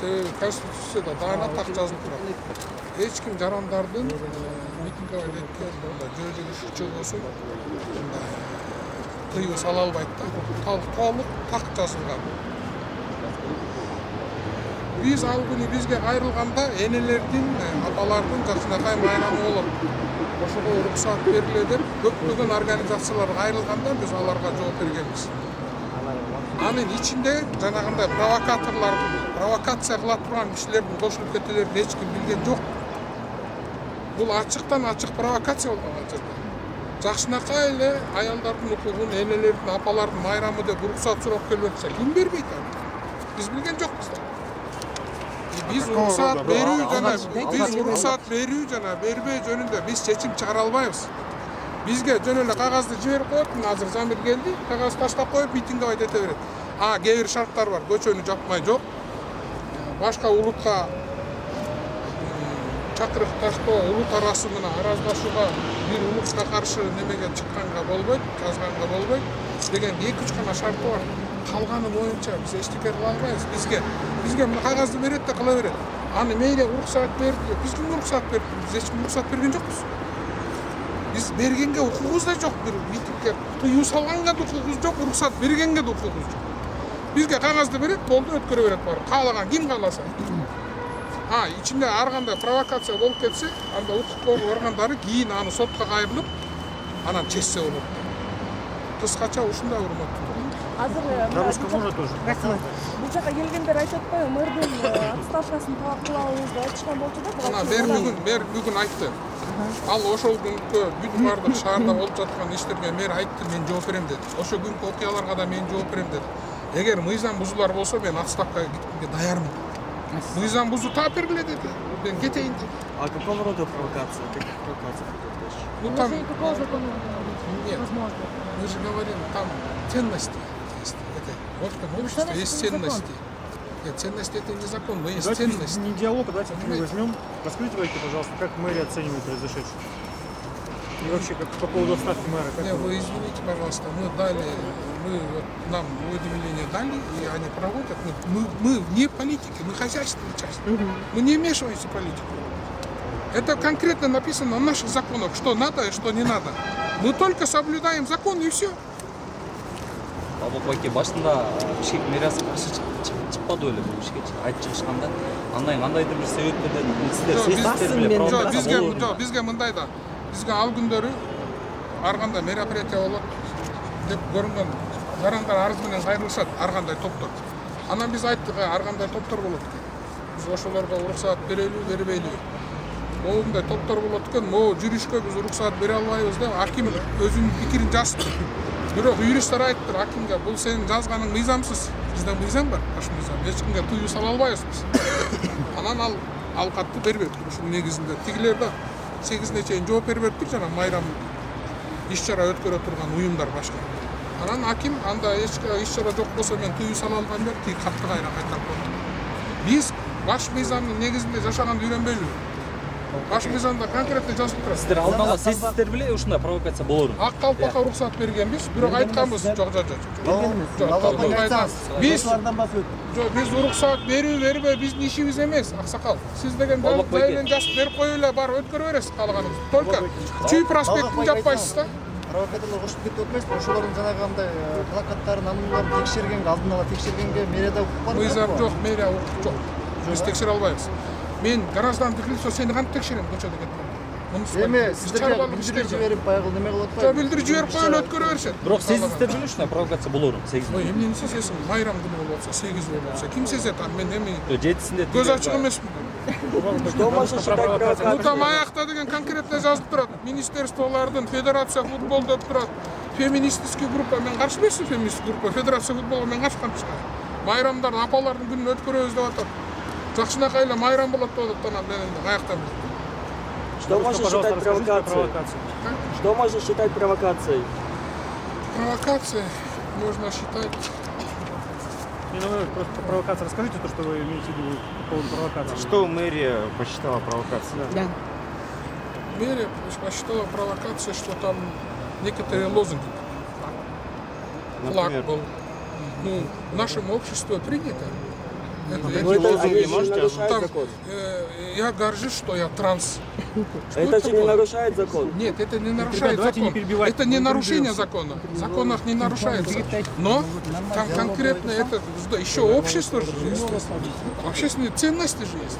себеби конституцияда даана так жазылып турат. Эч ким жарандардын митингге өткөн жөө күчү болсун тыюу сала албайт да. Толук так жазылган. Биз ал күнү бизге кайрылганда энелердин, апалардын жакшынакай майрамы болот. Ошого уруксат бериле деп көптөгөн организациялар кайрылганда биз аларга жооп бергенбиз. Анын ичинде жанагындай провокаторлордун, провокация кыла турган кишилердин кошулуп кетелерин эч ким билген жок. Бул ачыктан ачык провокация болгон жерде. Жакшынакай эле аялдардын укугун, энелердин, апалардын майрамы деп уруксат сурап келип атса, ким бербейт аны? Биз билген жокпуз. Биз уруксат берүү жана бербөө жөнүндө биз чечим чыгара албайбыз. Бизге жөн эле кагазды жиберип коет, азыр Замир келди, кагаз таштап коюп митингге айта берет. Кээ бир шарттар бар, көчөнү жапмай жок. Башка улутка чакырык таштоо, улут арасына араздашууга, бир улутка каршы немеге чыкканга болбойт, жазганга болбойт деген 2-3 гана шарты бар. Калганы боюнча биз эчтеке кыла албайбыз. Бизге мына кагазды берет да кыла берет. Аны мейли уруксат берди. Биз кимге уруксат бердик? Биз эч кимге уруксат берген жокпуз. Биз бергенге укугубуз да жок. Бир митингге тыюу салганга да укугубуз жок, уруксат бергенге да укугубуз жок. Бизге кагазды берет, болду, өткөрө берет бар. Каалаган ким кааласа. Ичинде ар кандай провокация болуп кетсе, анда укук органдары кийин аны сотко кайрылып, анан чечсе болот. Кыскача ушундай урматтуу. Азыр можно тоже. Бул жака келгендер айтып атпайбы, мэрдин отставкасын талап кылабыз деп айтышкан болчу да. Мэр бүгүн айтты. Ал ошол күнкү бүт бардык шаарда болуп жаткан иштерге мэр айтты, мен жооп берем деди. Ошо күнкү окуяларга да мен жооп берем деди. Эгер мыйзам бузулар болсо мен отставкага кеткенге даярмын. Мыйзам бузуу таап бергиле деди. Мен кетейин деди. А какого рода провокация? Каких провокаций? Какого закона? Нет. Возможно. Мы же говорим, там ценности есть. Вот в обществе есть ценности. Нет, ценности это не закон, но есть давайте ценности. Не диалог, а давайте мы возьмем. Раскрытивайте, пожалуйста, как мэрия оценивает произошедшее. И вообще, как по поводу отставки мэра. Не, вы извините, пожалуйста, нам уведомление дали, и они проводят. Мы не политики, мы хозяйственная часть. Мы не вмешиваемся в политику. Это конкретно написано в наших законах, что надо и что не надо. Мы только соблюдаем закон и все. Байке башында бишкек мэриясы каршы чыкпады эле бул ишке айтып чыгышканда. Андан кандайдыр бир себептерден Бизге мындай да. Бизге ал күндөрү ар кандай мероприятие болот деп көрүнгөн жарандар арыз менен кайрылышат, ар кандай топтор. Анан биз айттык, ар кандай топтор болот экен. Биз ошолорго уруксаат берели, бербейли. Моундай топтор болот экен, могу жүрүшкө биз уруксаат бере албайбыз деп аким өзүнүн пикирин жазды. Бирок юристтер айттыр акимге, бул сенин жазганың мыйзамсыз. Бизде мыйзам бар, баш мыйзам. Эч кимге тыюу сала албайбыз биз. Анан ал катты бербептир. Ушунун негизинде тигилер да 8-не чейин жооп бербептир жана майрам иш-чара өткөрө турган уюмдар башка. Анан аким анда эч иш-чара жок болсо мен тыюу сала алган деп тиги катты кайтарып койду. Биз баш мыйзамдын негизинде жашаганды үйрөнбөйлүбү? Баш мыйзамда конкретно жазылып турат. Сиздер алдын ала сезсиздер беле ушундай провокация болорун? Ак калпакка уруксат бергенбиз, бирок айтканбыз, жок. Биз уруксат берүү, бербөө биздин ишибиз эмес, аксакал. Сиз деген жайынан жазып берип коюп эле бар өткөрө бересиз каалаганыңызды. Только Чүй проспектин жаппайсыз да. Провокаторлор кошуп кетип отпайсызбы? Ошолордун жанагындай плакаттарын, аныларын текшергенге, алдын ала текшергенге мэрияда укук бар. Мыйзам жок, мэрия укук жок. Биз текшере албайбыз. Мен граждандык лицо сени кантип текшерем көчөдө кетип? Эми сиздерге билдирип жиберип баягы неме кылып атпайбы? Жок, билдирип жиберип коюп өткөрө беришет. Бирок сезсиздер беле ушундай провокация болорун 8-де? Ой, эмнени сезесиң? Майрам күнү болуп атса, 8 болуп атса, ким сезет? Мен эми 7-синде көз ачык эмесмин. Что можно считать провокацией? Там аякта деген конкретно жазылып турат. Министерстволордун федерация футбол деп турат. Феминистический группа, мен каршы эмесмин феминистический группа. Федерация футболго мен каршы кантышка. Майрамдардын апалардын күнүн өткөрөбүз деп атат. Жакшынакай эле майрам болот деп атат, анан мен аяктан билдим. Что можно считать провокацией? Что можно считать провокацией? Провокацией можно считать. Просто провокация. Расскажите то, что вы имеете в виду по поводу провокации. Что мэрия посчитала провокацией? Да. Мэрия посчитала провокацией, что там некоторые лозунги. Флаг был. В нашем обществе принято эти Но это лозунги они же можете нарушают там, закон. я горжусь, что я транс. Что Это же не такое? нарушает закон. Нет, это не нарушает давайте не закон. перебивать Это не друг друга. нарушение закона. Закон не нарушается. Но там конкретно это да, еще общество же есть. Общественные ценности же есть.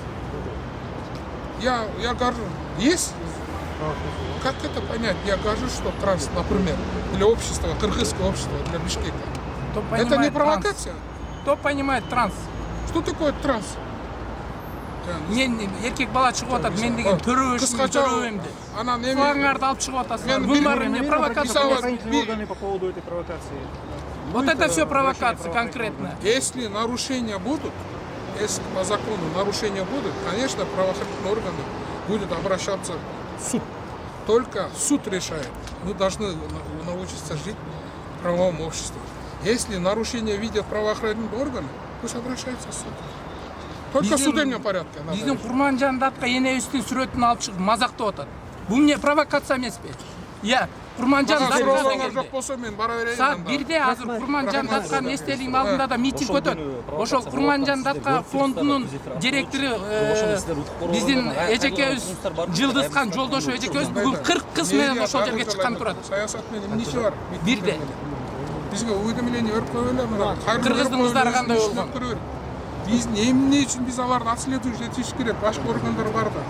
Я горжусь. Есть? Как это понять? Я горжусь, что транс, например, для общества, кыргызского общества, для Бишкека. Кто Это не понимает провокация? транс? Кто понимает транс? Что такое транс? Мен еркек бала чыгып атат, мен деген төрөбөшмүн, төрөбөм деп. Она не Суаңарды алып чыгып атасыңар. Мен Bunlar bir- не bir- провокация. Мисалы, Правоохранительные органы по поводу этой провокации. Вот это все провокация конкретная. Если нарушения будут, если по закону нарушения будут, конечно, правоохранительные органы будут обращаться в суд. Только суд решает. Мы должны научиться жить в правовом обществе. Если нарушения видят правоохранительные органы, пусть обращаются в суд. Только в судебном порядке. надо Биздин решать. Курманжан датка энебиздин сүрөтүн алып чыгып мазактап атат. Бул эмне провокация эмеспи? Иә, Курманжан Маған датка суроолор дегенде. жоқ болса мен бара берейин. Саат анда. 1-де азыр Курманжан датканын эстелигинин алдында да митинг өтөт. Ошол Курманжан датка фондунун директору биздин эжекебиз Жылдызхан Жолдошов эжекебиз бүгүн 40 кыз менен ошол жерге чыккан турат. Саясат менен эмнеси бар? 1-де. Бизге уведомление берип коелу мына. Кыргыздын кыздары кандай болгон? Биз эмне үчүн биз аларды отслеживать этиш керек? Башка органдар бар да.